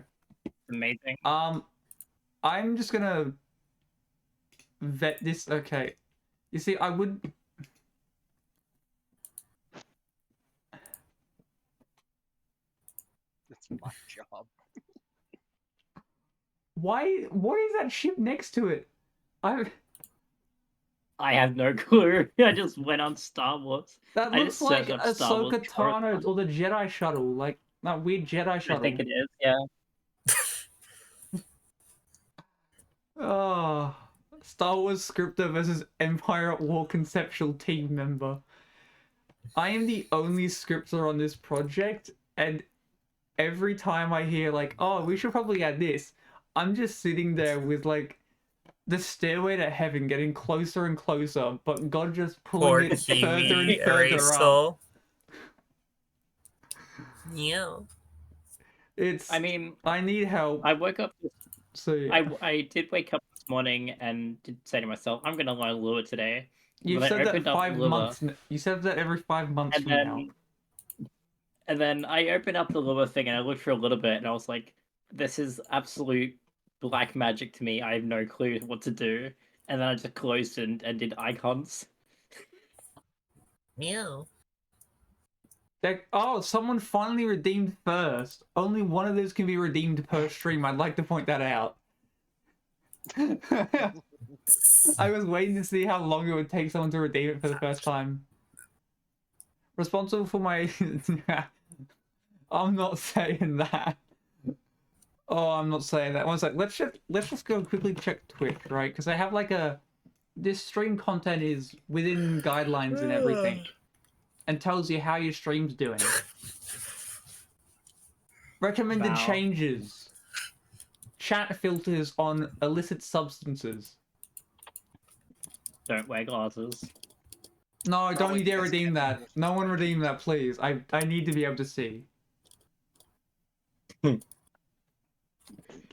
Amazing. I'm just gonna vet this. Okay. You see, I would. That's my job. Why? What is that ship next to it? I have no clue. I just went on Star Wars. That I looks just like searched up Star Wars Ahsoka Tano or the Jedi shuttle, like that weird Jedi shuttle. I think it is, yeah. Oh, Star Wars scripter versus Empire at War conceptual team member. I am the only scripter on this project, and every time I hear like, "Oh, we should probably add this," I'm just sitting there with like the stairway to heaven getting closer and closer, but God just Poor pulling it further and Kiwi further up. Erasol. Yeah. It's. I mean, I need help. I woke up. So yeah. I did wake up this morning and did say to myself, I'm going to learn Lua today. You've But I said that opened up 5 Lua, months. You said that every 5 months and from now. then I opened up the Lua thing and I looked for a little bit and I was like, this is absolute black magic to me. I have no clue what to do. And then I just closed and did icons. Meow. Oh, someone finally redeemed first. Only one of those can be redeemed per stream. I'd like to point that out. I was waiting to see how long it would take someone to redeem it for the first time. Responsible for my... I'm not saying that. Oh, I'm not saying that. One sec. Let's just go quickly check Twitch, right? Because I have like a... This stream content is within guidelines and everything. And tells you how your stream's doing. Recommended Wow. changes. Chat filters on illicit substances. Don't wear glasses. No, don't Probably you dare because redeem Kevin that. was- No one redeem that, please. I need to be able to see.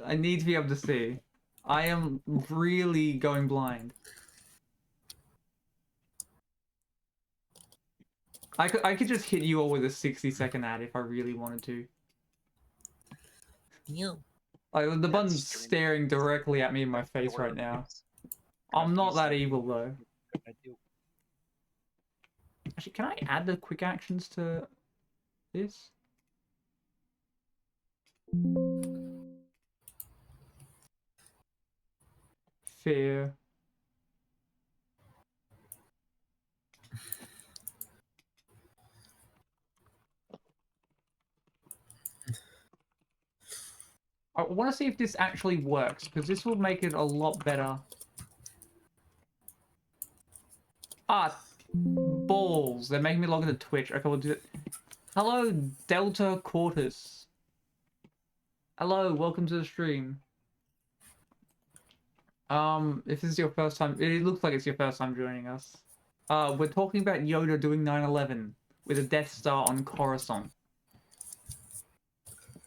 I need to be able to see. I am really going blind. I could just hit you all with a 60-second ad if I really wanted to. Meow. Like the Yeah, button's stream. staring directly at me in my face Order right now. things. I'm not Use that them. evil though. I do. Actually, can I add the quick actions to this? Fear. I want to see if this actually works, because this will make it a lot better. Ah, balls. They're making me log into Twitch. Okay, we'll do it. Hello, Delta Quartus. Hello, welcome to the stream. If this is your first time, it looks like it's your first time joining us. We're talking about Yoda doing 9/11 with a Death Star on Coruscant.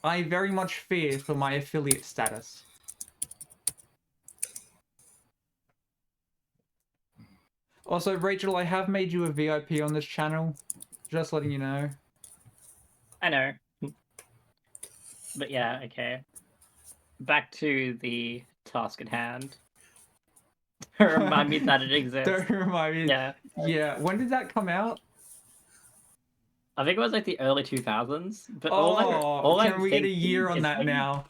I very much fear for my affiliate status. Also, Rachel, I have made you a VIP on this channel. Just letting you know. I know. But yeah, okay. Back to the task at hand. Remind me that it exists. Don't remind me. Yeah. Yeah, when did that come out? I think it was like the early 2000s. But Can we get a year on that now?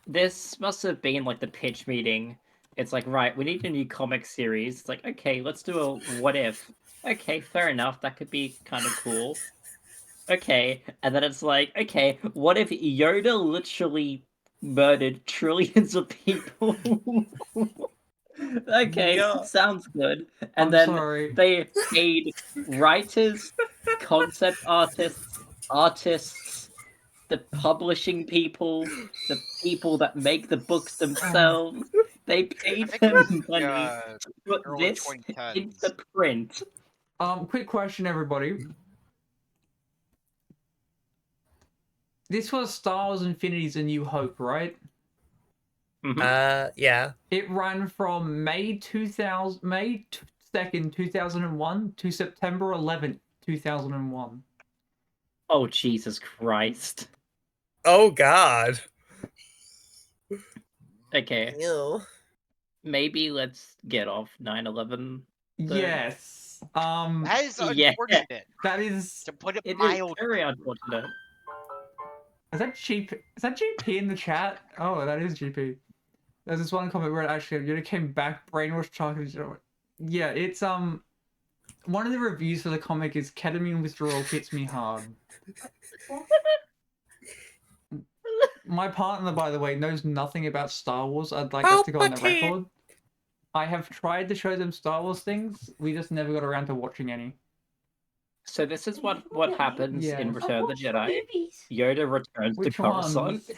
This must have been like the pitch meeting. It's like, right, we need a new comic series. It's like, okay, let's do a what if. Okay, fair enough. That could be kind of cool. Okay, and then it's like, okay, what if Yoda literally murdered trillions of people? Okay, Yeah. sounds good. And I'm then sorry. they paid writers, concept artists, the publishing people, the people that make the books themselves, They I paid think it was him money the to put early this 2010s. into print. Quick question, everybody. This was Star Wars Infinity's A New Hope, right? Mhm. Yeah. It ran from May 2nd, 2001 to September 11th, 2001. Oh, Jesus Christ. Oh God. Okay, Ew. maybe let's get off 9/11. Though. Yes. That is Yeah. unfortunate, That is. to put it It is mildly. very unfortunate. Is that GP? Is that GP in the chat? Oh, that is GP. There's this one comment where it actually you came back, brainwashed chocolate. Yeah, it's one of the reviews for the comic is ketamine withdrawal hits me hard. My partner, by the way, knows nothing about Star Wars. I'd like that to go on the Palpatine. record. I have tried to show them Star Wars things. We just never got around to watching any. So this is what happens in Yes. Return of the Jedi. movies. Yoda returns Which to Coruscant. ones?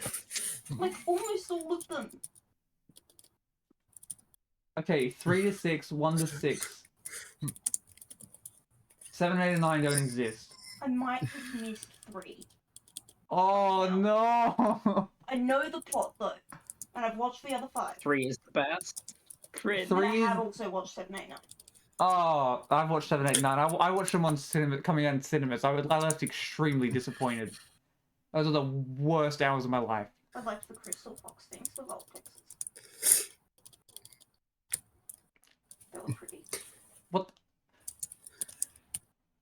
Like almost all of them. Okay, 3 to 6, 1 to 6. 7, 8, and 9 don't exist. I might have missed 3. Oh no! I know the plot though, and I've watched the other 5. 3 is the best. Crit. And I 3 have is. also watched 7, 8, 9. Oh, I've watched 7, 8, 9. I watched them on cinema, coming out in cinemas. I left extremely disappointed. Those are the worst hours of my life. I liked the Crystal Fox things for Vulpixes. They were pretty. What?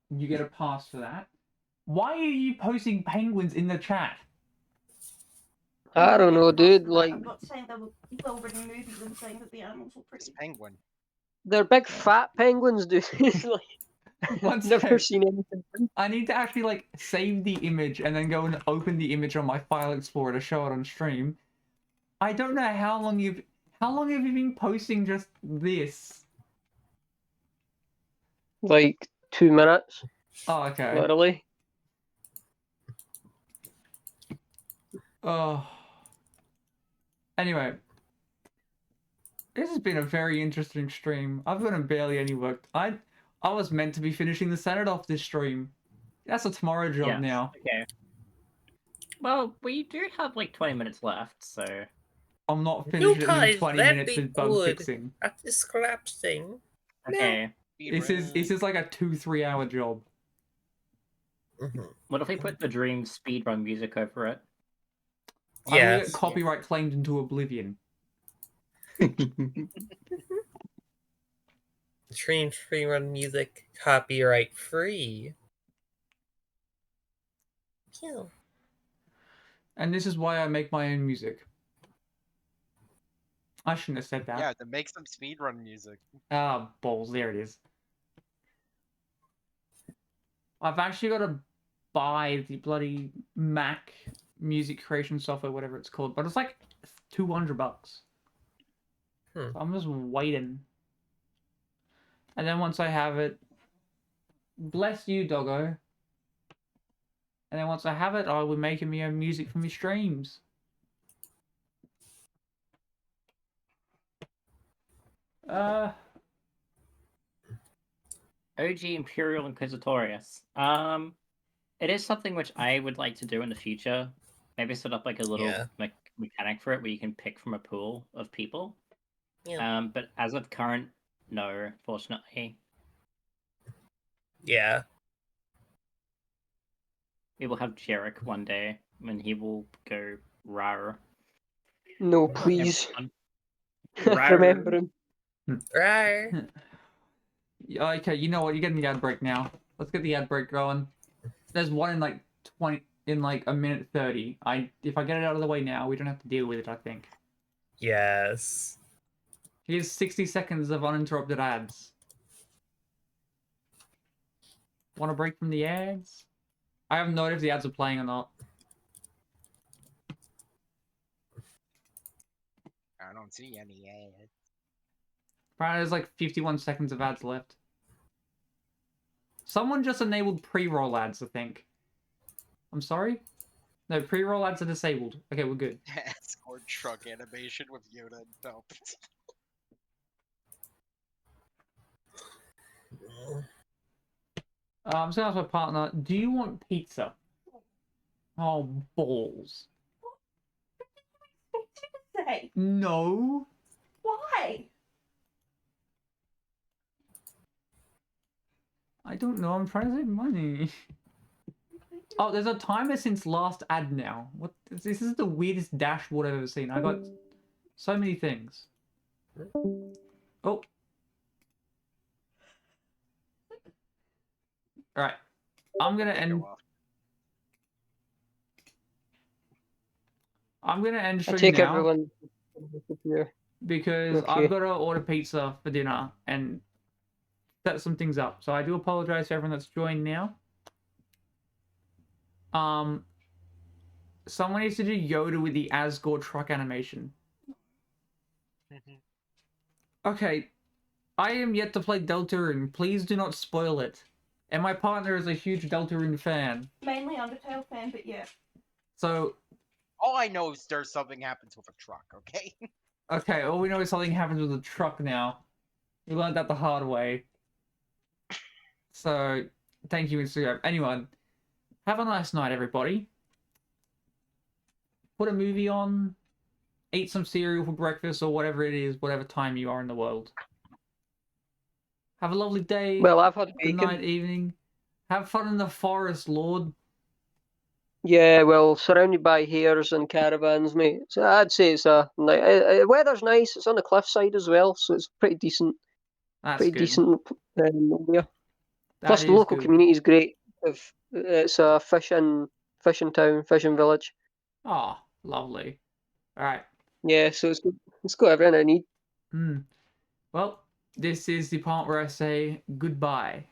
You get a pass for that? Why are you posting penguins in the chat? I don't know, dude. Like, I'm not saying they were well-written movies. I'm saying that the animals were It's pretty. penguin. they're big fat penguins, dude. Like, One I've never sec. seen anything. I need to actually like save the image and then go and open the image on my file explorer to show it on stream. I don't know how long have you been posting just this? Like 2 minutes, Oh, okay. literally. Oh. Anyway, this has been a very interesting stream. I've gotten barely any work. I was meant to be finishing the Senate off this stream. That's a tomorrow job Yes. now. Okay. Well, we do have like 20 minutes left, so I'm not You finished it in guys 20 very minutes with bug good. fixing. At this scrap thing. okay. This is like a 2-3 hour job. Mhm. What if we put the Dream speedrun music over it? I will Yes. get copyright claimed into oblivion. Stream free run music copyright free. Pew. And this is why I make my own music. I shouldn't have said that. Yeah, to make some speedrun music. Ah, balls. There it is. I've actually got to buy the bloody Mac music creation software, whatever it's called, but it's like $200. Hmm. So I'm just waiting. And then once I have it, bless you, doggo. And then once I have it, I will be making my own music for my streams. OG Imperial Inquisitorius. It is something which I would like to do in the future. Maybe set up like a little Yeah. mechanic for it where you can pick from a pool of people. Yeah. But as of current, no, fortunately. Yeah. We will have Jarek one day when he will go rar. No, please. Rar. Remember him. Right. Yeah, okay, you know what? You're getting the ad break now. Let's get the ad break going. There's one in like 20 in like a minute 30. If I get it out of the way now, we don't have to deal with it, I think. Yes. Here's 60 seconds of uninterrupted ads. Want a break from the ads? I haven't noticed if the ads are playing or not. I don't see any ads. Apparently there's like 51 seconds of ads left. Someone just enabled pre-roll ads, I think. I'm sorry? No, pre-roll ads are disabled. Okay, we're good. Escort truck animation with Yoda and Phelps. I'm just gonna ask my partner, do you want pizza? Oh, balls. What did you say? No. Why? I don't know, I'm trying to save money. Oh, there's a timer since last ad now. What? This is the weirdest dashboard I've ever seen. I got so many things. Oh. Alright. I'm gonna end. I'm gonna end I stream take now everyone here. because Okay. I've got to order pizza for dinner and set some things up. So I do apologize to everyone that's joined now. Someone needs to do Yoda with the Asgore truck animation. Okay, I am yet to play Deltarune. Please do not spoil it. And my partner is a huge Deltarune fan. Mainly Undertale fan, but yeah. So, All I know is there's something happens with a truck, okay? okay, all we know is something happens with the truck now. We learned that the hard way. So, thank you, Instagram. Anyway, have a nice night, everybody. Put a movie on, eat some cereal for breakfast or whatever it is, whatever time you are in the world. Have a lovely day. Well, I've had Good bacon. night, evening. Have fun in the forest, Lord. Yeah, well, surrounded by hares and caravans, mate. So I'd say it's weather's nice. It's on the cliffside as well, so it's pretty decent. That's Pretty good. decent area. That Plus, the is local good. community is great. It's a fishing town, fishing village. Oh, lovely. All right. Yeah, so it's got everything I need. Well, this is the part where I say goodbye.